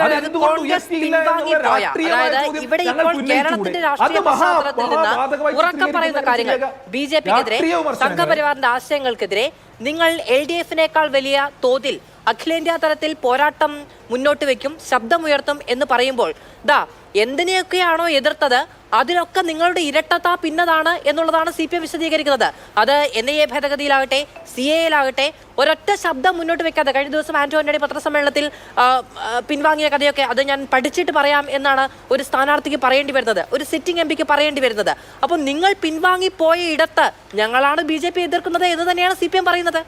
അതെന്തുകൊണ്ട് ഉയർത്തിയില്ല എന്നുള്ള രാഷ്ട്രീയമായ ചോദ്യം ഞങ്ങൾ ഉന്നയിച്ചു. ബിജെപിക്കെതിരെ സംഘപരിവാറിന്റെ ആശയങ്ങൾക്കെതിരെ നിങ്ങൾ LDF-നേക്കാൾ വലിയ തോതിൽ അഖിലേന്ത്യാ തലത്തിൽ പോരാട്ടം മുന്നോട്ട് വെക്കും, ശബ്ദമുയർത്തും എന്ന് പറയുമ്പോൾ എന്തിനെയൊക്കെയാണോ എതിർത്തത് അതിലൊക്കെ നിങ്ങളുടെ ഇരട്ടത്താ പിന്നതാണ് എന്നുള്ളതാണ് CPM വിശദീകരിക്കുന്നത്. അത് NIA ഭേദഗതിയിലാകട്ടെ CAA-യിലാകട്ടെ ഒരൊറ്റ ശബ്ദം മുന്നോട്ട് വെക്കാതെ കഴിഞ്ഞ ദിവസം ആന്റോ ആന്റണി പത്രസമ്മേളനത്തിൽ പിൻവാങ്ങിയ കഥയൊക്കെ അത് ഞാൻ പഠിച്ചിട്ട് പറയാം എന്നാണ് ഒരു സ്ഥാനാർത്ഥിക്ക് പറയേണ്ടി വരുന്നത്, ഒരു സിറ്റിംഗ് MP പറയേണ്ടി വരുന്നത്. അപ്പോൾ നിങ്ങൾ പിൻവാങ്ങിപ്പോയ ഇടത്ത് ഞങ്ങളാണ് BJP എതിർക്കുന്നത് എന്ന് തന്നെയാണ് CPM പറയുന്നത്.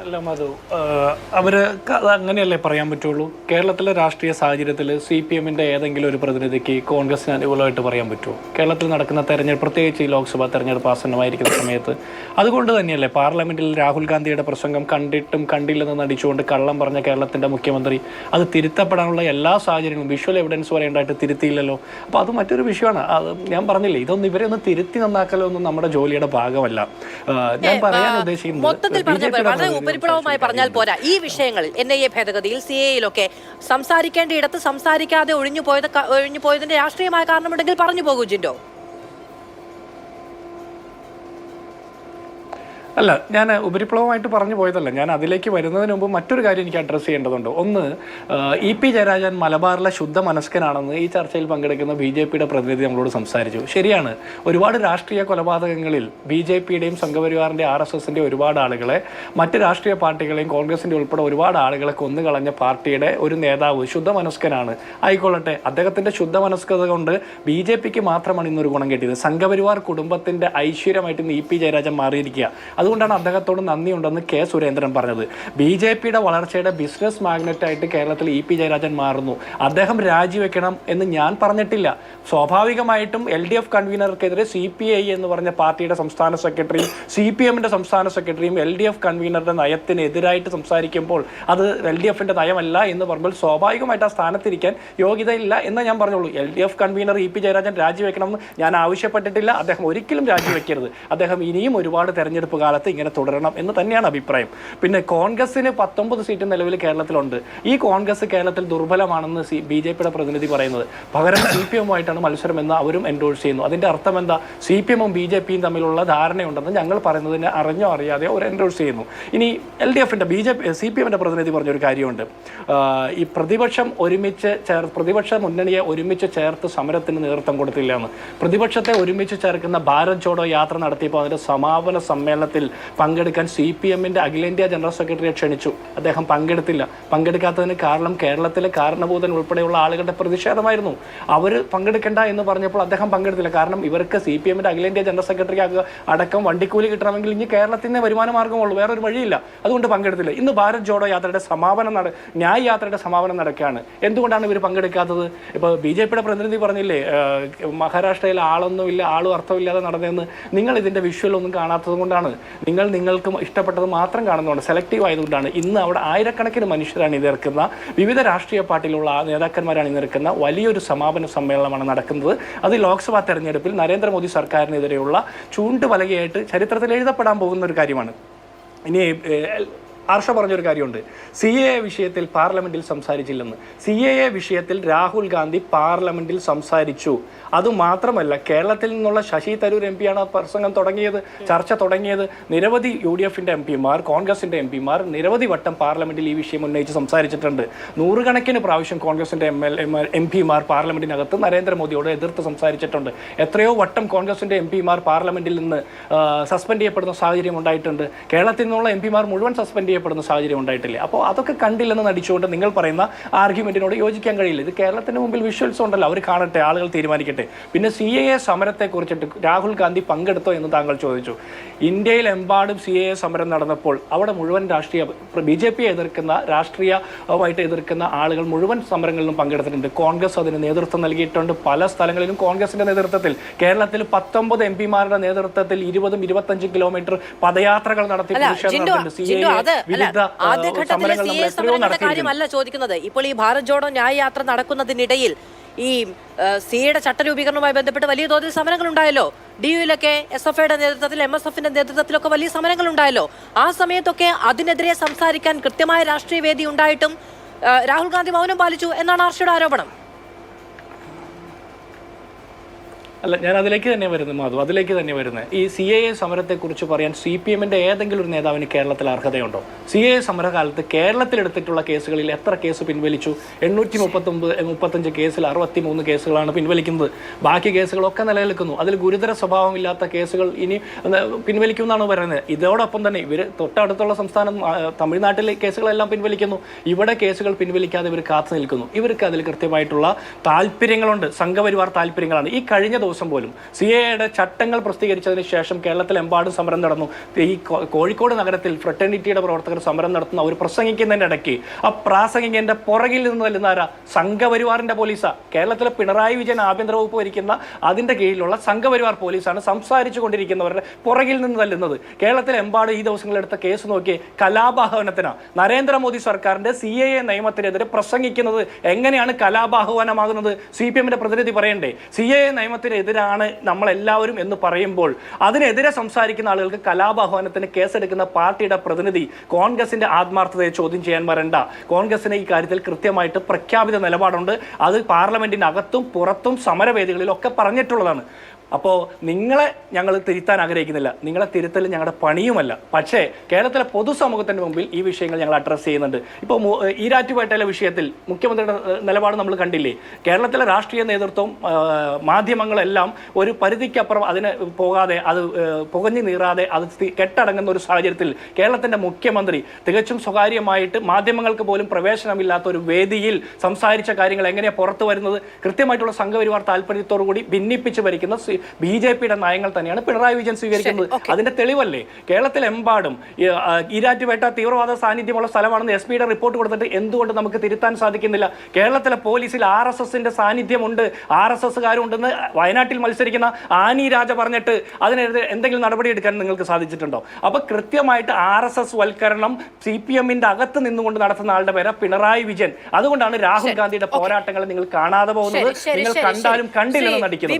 അല്ല മധു, അവർക്ക് അത് അങ്ങനെയല്ലേ പറയാൻ പറ്റുള്ളൂ. കേരളത്തിലെ രാഷ്ട്രീയ സാഹചര്യത്തിൽ CPM-ന്റെ ഏതെങ്കിലും ഒരു പ്രതിനിധിക്ക് കോൺഗ്രസിന് അനുകൂലമായിട്ട് പറയാൻ പറ്റുമോ? കേരളത്തിൽ നടക്കുന്ന തെരഞ്ഞെടുപ്പ്, പ്രത്യേകിച്ച് ഈ ലോക്സഭാ തെരഞ്ഞെടുപ്പ് ആസന്നമായിരിക്കുന്ന സമയത്ത് അതുകൊണ്ട് തന്നെയല്ലേ പാർലമെന്റിൽ രാഹുൽ ഗാന്ധിയുടെ പ്രസംഗം കണ്ടിട്ടും കണ്ടില്ലെന്ന് നടിച്ചുകൊണ്ട് കള്ളം പറഞ്ഞ കേരളത്തിൻ്റെ മുഖ്യമന്ത്രി അത് തിരുത്തപ്പെടാനുള്ള എല്ലാ സാഹചര്യങ്ങളും വിഷ്വൽ എവിഡൻസ് വരെ ഉണ്ടായിട്ട് തിരുത്തിയില്ലല്ലോ. അപ്പോൾ അത് മറ്റൊരു വിഷയമാണ്. അത് ഞാൻ പറഞ്ഞില്ലേ, ഇതൊന്നും ഇവരെ ഒന്ന് തിരുത്തി നന്നാക്കലോ ഒന്നും നമ്മുടെ ജോലിയുടെ ഭാഗമല്ല. ഞാൻ പറയാൻ ഉദ്ദേശിക്കുന്നത് ഉപരിപ്ലവമായി പറഞ്ഞാൽ പോരാ, ഈ വിഷയങ്ങളിൽ NIA ഭേദഗതിയിൽ CAA-യിലൊക്കെ സംസാരിക്കേണ്ടയിടത്ത് സംസാരിക്കാതെ ഒഴിഞ്ഞു പോയതിന്റെ രാഷ്ട്രീയമായ കാരണമുണ്ടെങ്കിൽ പറഞ്ഞു പോകൂ ജിൻഡോ. അല്ല, ഞാൻ ഉപരിപ്ലവമായിട്ട് പറഞ്ഞു പോയതല്ല. ഞാൻ അതിലേക്ക് വരുന്നതിന് മുമ്പ് മറ്റൊരു കാര്യം എനിക്ക് അഡ്രസ്സ് ചെയ്യേണ്ടതുണ്ട്. ഒന്ന്, EP ജയരാജൻ മലബാറിലെ ശുദ്ധ മനസ്കനാണെന്ന് ഈ ചർച്ചയിൽ പങ്കെടുക്കുന്ന BJP-യുടെ പ്രതിനിധി നമ്മളോട് സംസാരിച്ചു. ശരിയാണ്, ഒരുപാട് രാഷ്ട്രീയ കൊലപാതകങ്ങളിൽ BJP-യുടെയും സംഘപരിവാറിൻ്റെ RSS-ന്റെ ഒരുപാട് ആളുകളെ, മറ്റ് രാഷ്ട്രീയ പാർട്ടികളെയും കോൺഗ്രസിൻ്റെ ഉൾപ്പെടെ ഒരുപാട് ആളുകളെ കൊന്നുകളഞ്ഞ പാർട്ടിയുടെ ഒരു നേതാവ് ശുദ്ധ മനസ്കനാണ്. ആയിക്കൊള്ളട്ടെ, അദ്ദേഹത്തിൻ്റെ ശുദ്ധ മനസ്കത കൊണ്ട് BJP-ക്ക് മാത്രമാണ് ഇന്നൊരു ഗുണം കിട്ടിയത്. സംഘപരിവാർ കുടുംബത്തിൻ്റെ ഐശ്വര്യമായിട്ട് ഇന്ന് EP ജയരാജൻ മാറിയിരിക്കുക. അതുകൊണ്ടാണ് അദ്ദേഹത്തോട് നന്ദിയുണ്ടെന്ന് K. സുരേന്ദ്രൻ പറഞ്ഞത്. BJP-യുടെ വളർച്ചയുടെ ബിസിനസ് മാഗ്നറ്റായിട്ട് കേരളത്തിൽ EP ജയരാജൻ മാറുന്നു. അദ്ദേഹം രാജിവെക്കണം എന്ന് ഞാൻ പറഞ്ഞിട്ടില്ല. സ്വാഭാവികമായിട്ടും LDF കൺവീനർക്കെതിരെ CPI എന്ന് പറഞ്ഞ പാർട്ടിയുടെ സംസ്ഥാന സെക്രട്ടറിയും CPM-ന്റെ സംസ്ഥാന സെക്രട്ടറിയും LDF കൺവീനറുടെ നയത്തിനെതിരായിട്ട് സംസാരിക്കുമ്പോൾ അത് LDF-ന്റെ നയമല്ല എന്ന് പറയുമ്പോൾ സ്വാഭാവികമായിട്ട് ആ സ്ഥാനത്തിരിക്കാൻ യോഗ്യതയില്ല എന്ന് ഞാൻ പറഞ്ഞോളൂ. LDF കൺവീനർ EP ജയരാജൻ രാജിവെക്കണമെന്ന് ഞാൻ ആവശ്യപ്പെട്ടിട്ടില്ല. അദ്ദേഹം ഒരിക്കലും രാജിവെക്കരുത്. അദ്ദേഹം ഇനിയും ഒരുപാട് തെരഞ്ഞെടുപ്പ് കാലത്ത് ഇങ്ങനെ തുടരണം എന്ന് തന്നെയാണ് അഭിപ്രായം. പിന്നെ കോൺഗ്രസിന് 19 സീറ്റ് നിലവിൽ കേരളത്തിലുണ്ട്. ഈ കോൺഗ്രസ് കേരളത്തിൽ ദുർബലമാണെന്ന് BJP-യുടെ പ്രതിനിധി പറയുന്നത്. പകരം CPM-ആയിട്ടാണ് മത്സരം എന്ന് അവരും എൻഡോഴ്സ് ചെയ്യുന്നു. അതിൻ്റെ അർത്ഥം എന്താ? CPM-ഉം BJP-യും തമ്മിലുള്ള ധാരണയുണ്ടെന്ന് ഞങ്ങൾ പറയുന്നതിനെ അറിഞ്ഞോ അറിയാതെയോ അവർ എൻഡോഴ്സ് ചെയ്യുന്നു. ഇനി LDF-ന്റെ CPM-ന്റെ പ്രതിനിധി പറഞ്ഞൊരു കാര്യമുണ്ട്. ഈ പ്രതിപക്ഷ മുന്നണിയെ ഒരുമിച്ച് ചേർത്ത് സമരത്തിന് നേതൃത്വം കൊടുത്തില്ല എന്ന്. പ്രതിപക്ഷത്തെ ഒരുമിച്ച് ചേർക്കുന്ന ഭാരത് ജോഡോ യാത്ര നടത്തിയപ്പോൾ അതിൻ്റെ സമാപന സമ്മേളനത്തിൽ പങ്കെടുക്കാൻ CPM-ന്റെ അഖിലേന്ത്യാ ജനറൽ സെക്രട്ടറിയെ ക്ഷണിച്ചു. അദ്ദേഹം പങ്കെടുത്തില്ല. പങ്കെടുക്കാത്തതിന് കാരണം കേരളത്തിലെ കാരണഭൂതൻ ഉൾപ്പെടെയുള്ള ആളുകളുടെ പ്രതിഷേധമായിരുന്നു. അവർ പങ്കെടുക്കേണ്ട എന്ന് പറഞ്ഞപ്പോൾ അദ്ദേഹം പങ്കെടുത്തില്ല. കാരണം ഇവർക്ക് CPM-ന്റെ അഖിലേന്ത്യാ ജനറൽ സെക്രട്ടറി അടക്കം വണ്ടിക്കൂലി കിട്ടണമെങ്കിൽ ഇനി കേരളത്തിന് വരുമാന മാർഗ്ഗമുള്ളൂ, വേറൊരു വഴിയില്ല. അതുകൊണ്ട് പങ്കെടുത്തില്ല. ഇന്ന് ഭാരത് ജോഡോ യാത്രയുടെ ന്യായ് യാത്രയുടെ സമാപനം നടക്കുകയാണ്. എന്തുകൊണ്ടാണ് ഇവർ പങ്കെടുക്കാത്തത്? ഇപ്പോൾ BJP-യുടെ പ്രതിനിധി പറഞ്ഞില്ലേ, മഹാരാഷ്ട്രയിൽ ആളൊന്നുമില്ല, ആളും അർത്ഥമില്ലാതെ നടന്നതെന്ന്. നിങ്ങൾ ഇതിൻ്റെ വിഷ്വൽ ഒന്നും കാണാത്തത് കൊണ്ടാണ്. നിങ്ങൾക്ക് ഇഷ്ടപ്പെട്ടത് മാത്രം കാണുന്നതുകൊണ്ട്, സെലക്റ്റീവ് ആയതുകൊണ്ടാണ്. ഇന്ന് അവിടെ ആയിരക്കണക്കിന് മനുഷ്യരാണ് ഇതെടുക്കുന്ന, വിവിധ രാഷ്ട്രീയ പാർട്ടിയിലുള്ള നേതാക്കന്മാരാണ് ഇതെടുക്കുന്ന വലിയൊരു സമാപന സമ്മേളനമാണ് നടക്കുന്നത്. അത് ലോക്സഭാ തെരഞ്ഞെടുപ്പിൽ നരേന്ദ്രമോദി സർക്കാരിനെതിരെയുള്ള ചൂണ്ടുപലകയായിട്ട് ചരിത്രത്തിൽ എഴുതപ്പെടാൻ പോകുന്ന ഒരു കാര്യമാണ്. ഇനി ഹർഷ പറഞ്ഞൊരു കാര്യമുണ്ട്, CAA വിഷയത്തിൽ പാർലമെന്റിൽ സംസാരിച്ചില്ലെന്ന്. CAA വിഷയത്തിൽ രാഹുൽ ഗാന്ധി പാർലമെന്റിൽ സംസാരിച്ചു. അതുമാത്രമല്ല, കേരളത്തിൽ നിന്നുള്ള ശശി തരൂർ MP-യാണ് ആ പ്രസംഗം തുടങ്ങിയത്, ചർച്ച തുടങ്ങിയത്. നിരവധി UDF-ന്റെ MP-മാർ, കോൺഗ്രസിൻ്റെ MP-മാർ നിരവധി വട്ടം പാർലമെന്റിൽ ഈ വിഷയം ഉന്നയിച്ച് സംസാരിച്ചിട്ടുണ്ട്. നൂറുകണക്കിന് പ്രാവശ്യം കോൺഗ്രസിൻ്റെ MP-മാർ പാർലമെന്റിനകത്ത് നരേന്ദ്രമോദിയോട് എതിർത്ത് സംസാരിച്ചിട്ടുണ്ട്. എത്രയോ വട്ടം കോൺഗ്രസിൻ്റെ MP-മാർ പാർലമെന്റിൽ നിന്ന് സസ്പെൻഡ് ചെയ്യപ്പെടുന്ന സാഹചര്യം ഉണ്ടായിട്ടുണ്ട്. കേരളത്തിൽ നിന്നുള്ള MP-മാർ മുഴുവൻ സസ്പെൻഡ് ചെയ്യപ്പെടുന്ന സാഹചര്യം ഉണ്ടായിട്ടില്ല. അപ്പോൾ അതൊക്കെ കണ്ടില്ലെന്ന് നടിച്ചുകൊണ്ട് നിങ്ങൾ പറയുന്ന ആർഗ്യുമെന്റിനോട് യോജിക്കാൻ കഴിയില്ല. ഇത് കേരളത്തിന് മുമ്പിൽ വിഷ്വൽസ് ഉണ്ടല്ലോ, അവർ കാണട്ടെ, ആളുകൾ തീരുമാനിക്കട്ടെ. പിന്നെ CAA സമരത്തെക്കുറിച്ചിട്ട് രാഹുൽ ഗാന്ധി പങ്കെടുത്തോ എന്ന് താങ്കൾ ചോദിച്ചു. ഇന്ത്യയിലെമ്പാടും CAA സമരം നടന്നപ്പോൾ അവിടെ മുഴുവൻ BJP എതിർക്കുന്ന, രാഷ്ട്രീയമായിട്ട് എതിർക്കുന്ന ആളുകൾ മുഴുവൻ സമരങ്ങളിലും പങ്കെടുത്തിട്ടുണ്ട്. കോൺഗ്രസ് അതിന് നേതൃത്വം നൽകിയിട്ടുണ്ട്. പല സ്ഥലങ്ങളിലും കോൺഗ്രസിന്റെ നേതൃത്വത്തിൽ, കേരളത്തിൽ 19 MP-മാരുടെ നേതൃത്വത്തിൽ 20-25 കിലോമീറ്റർ പദയാത്രകൾ നടത്തി ആദ്യഘട്ടത്തിലെ CAA സമരങ്ങളുടെ കാര്യമല്ല ചോദിക്കുന്നത്. ഇപ്പോൾ ഈ ഭാരത് ജോഡോ ന്യായ യാത്ര നടക്കുന്നതിനിടയിൽ ഈ സിയുടെ ചട്ടരൂപീകരണവുമായി ബന്ധപ്പെട്ട് വലിയ തോതിൽ സമരങ്ങൾ ഉണ്ടായല്ലോ. DU-ലൊക്കെ SFIയുടെ നേതൃത്വത്തിൽ MSFന്റെ നേതൃത്വത്തിലൊക്കെ വലിയ സമരങ്ങൾ ഉണ്ടായല്ലോ. ആ സമയത്തൊക്കെ അതിനെതിരെ സംസാരിക്കാൻ കൃത്യമായ രാഷ്ട്രീയ വേദി ഉണ്ടായിട്ടും രാഹുൽ ഗാന്ധി മൗനം പാലിച്ചു എന്നാണ് ആർഷിയുടെ ആരോപണം. അല്ല, ഞാൻ അതിലേക്ക് തന്നെ വരുന്നത് മാധു, അതിലേക്ക് തന്നെ വരുന്നത്. ഈ CAA സമരത്തെക്കുറിച്ച് പറയാൻ CPM-ന്റെ ഏതെങ്കിലും ഒരു നേതാവിന് കേരളത്തിൽ അർഹതയുണ്ടോ? CAA സമരകാലത്ത് കേരളത്തിലെടുത്തിട്ടുള്ള കേസുകളിൽ എത്ര കേസ് പിൻവലിച്ചു? 835 കേസിൽ 63 കേസുകളാണ് പിൻവലിക്കുന്നത്. ബാക്കി കേസുകളൊക്കെ നിലനിൽക്കുന്നു. അതിൽ ഗുരുതര സ്വഭാവമില്ലാത്ത കേസുകൾ ഇനി പിൻവലിക്കുമെന്നാണ് പറയുന്നത്. ഇതോടൊപ്പം തന്നെ ഇവർ തൊട്ടടുത്തുള്ള സംസ്ഥാനം തമിഴ്നാട്ടിലെ കേസുകളെല്ലാം പിൻവലിക്കുന്നു. ഇവിടെ കേസുകൾ പിൻവലിക്കാതെ ഇവർ കാത്തു നിൽക്കുന്നു. ഇവർക്ക് അതിൽ കൃത്യമായിട്ടുള്ള താല്പര്യങ്ങളുണ്ട്, സംഘപരിവാർ താല്പര്യങ്ങളാണ്. ഈ കഴിഞ്ഞ ദിവസം പോലും CAA-യുടെ ചട്ടങ്ങൾ പ്രസിദ്ധീകരിച്ചതിന് ശേഷം കേരളത്തിലെമ്പാടും സമരം നടന്നു. ഈ കോഴിക്കോട് നഗരത്തിൽ ഫ്രട്ടേണിറ്റിയുടെ പ്രവർത്തകർ സമരം നടത്തുന്ന അവർ പ്രസംഗിക്കുന്നതിൻ്റെ ഇടയ്ക്ക് ആ പ്രാസംഗികന്റെ പുറകിൽ നിന്ന് തല്ലുന്ന ആരാ? സംഘപരിവാറിന്റെ പോലീസാ. കേരളത്തിലെ പിണറായി വിജയൻ ആഭ്യന്തര വകുപ്പ് ഭരിക്കുന്ന അതിന്റെ കീഴിലുള്ള സംഘപരിവാർ പോലീസാണ് സംസാരിച്ചു കൊണ്ടിരിക്കുന്നവരുടെ പുറകിൽ നിന്ന് തല്ലുന്നത്. കേരളത്തിലെമ്പാടും ഈ ദിവസങ്ങളെടുത്ത കേസ് നോക്കിയേ, കലാപാഹവനത്തിനാണ്. നരേന്ദ്രമോദി സർക്കാരിന്റെ CAA നിയമത്തിനെതിരെ പ്രസംഗിക്കുന്നത് എങ്ങനെയാണ് കലാപാഹവനമാകുന്നത്? CPM-ന്റെ പ്രതിനിധി പറയണ്ടേ? CAA നിയമത്തിനെതിരാണ് നമ്മളെല്ലാവരും എന്ന് പറയുമ്പോൾ അതിനെതിരെ സംസാരിക്കുന്ന ആളുകൾക്ക് കലാപാഹ്വാനത്തിന് കേസെടുക്കുന്ന പാർട്ടിയുടെ പ്രതിനിധി കോൺഗ്രസിന്റെ ആത്മാർത്ഥതയെ ചോദ്യം ചെയ്യാൻ വരണ്ട. കോൺഗ്രസിന് ഈ കാര്യത്തിൽ കൃത്യമായിട്ട് പ്രഖ്യാപിത നിലപാടുണ്ട്. അത് പാർലമെന്റിനകത്തും പുറത്തും സമരവേദികളിലൊക്കെ പറഞ്ഞിട്ടുള്ളതാണ്. അപ്പോൾ നിങ്ങളെ ഞങ്ങൾ തിരുത്താൻ ആഗ്രഹിക്കുന്നില്ല, നിങ്ങളെ തിരുത്തൽ ഞങ്ങളുടെ പണിയുമല്ല. പക്ഷേ കേരളത്തിലെ പൊതുസമൂഹത്തിൻ്റെ മുമ്പിൽ ഈ വിഷയങ്ങൾ ഞങ്ങൾ അഡ്രസ്സ് ചെയ്യുന്നുണ്ട്. ഇപ്പോൾ ഈരാറ്റുപേട്ടയിലെ വിഷയത്തിൽ മുഖ്യമന്ത്രിയുടെ നിലപാട് നമ്മൾ കണ്ടില്ലേ? കേരളത്തിലെ രാഷ്ട്രീയ നേതൃത്വം മാധ്യമങ്ങളെല്ലാം ഒരു പരിധിക്കപ്പുറം അതിന് പോകാതെ, അത് പുകഞ്ഞു നീറാതെ അത് കെട്ടടങ്ങുന്ന ഒരു സാഹചര്യത്തിൽ കേരളത്തിൻ്റെ മുഖ്യമന്ത്രി തികച്ചും സ്വകാര്യമായിട്ട് മാധ്യമങ്ങൾക്ക് പോലും പ്രവേശനമില്ലാത്ത ഒരു വേദിയിൽ സംസാരിച്ച കാര്യങ്ങൾ എങ്ങനെയാണ് പുറത്തു വരുന്നത്? കൃത്യമായിട്ടുള്ള സംഘപരിവാർ താല്പര്യത്തോടു കൂടി ഭിന്നിപ്പിച്ച് ഭരിക്കുന്ന BJP-യുടെ നയങ്ങൾ തന്നെയാണ് പിണറായി വിജയൻ സ്വീകരിക്കുന്നത്. അതിന്റെ തെളിവല്ലേ കേരളത്തിലെമ്പാടും ഈരാറ്റുപേട്ട തീവ്രവാദ സാന്നിധ്യമുള്ള സ്ഥലമാണെന്ന് SP-യുടെ റിപ്പോർട്ട് കൊടുത്തിട്ട് എന്തുകൊണ്ട് നമുക്ക് തിരുത്താൻ സാധിക്കുന്നില്ല? കേരളത്തിലെ പോലീസിൽ RSS-ന്റെ സാന്നിധ്യമുണ്ട്, RSS-കാരുണ്ടെന്ന് വയനാട്ടിൽ മത്സരിക്കുന്ന ആനി രാജ പറഞ്ഞിട്ട് അതിനെതിരെ എന്തെങ്കിലും നടപടിയെടുക്കാൻ നിങ്ങൾക്ക് സാധിച്ചിട്ടുണ്ടോ? അപ്പൊ കൃത്യമായിട്ട് RSS വൽക്കരണം CPM-ന്റെ അകത്ത് നിന്നുകൊണ്ട് നടത്തുന്ന ആളുടെ പേര് പിണറായി വിജയൻ. അതുകൊണ്ടാണ് രാഹുൽ ഗാന്ധിയുടെ പോരാട്ടങ്ങൾ നിങ്ങൾ കാണാതെ പോകുന്നത്, നിങ്ങൾ കണ്ടാലും കണ്ടില്ലെന്ന് നടിക്കുന്നത്.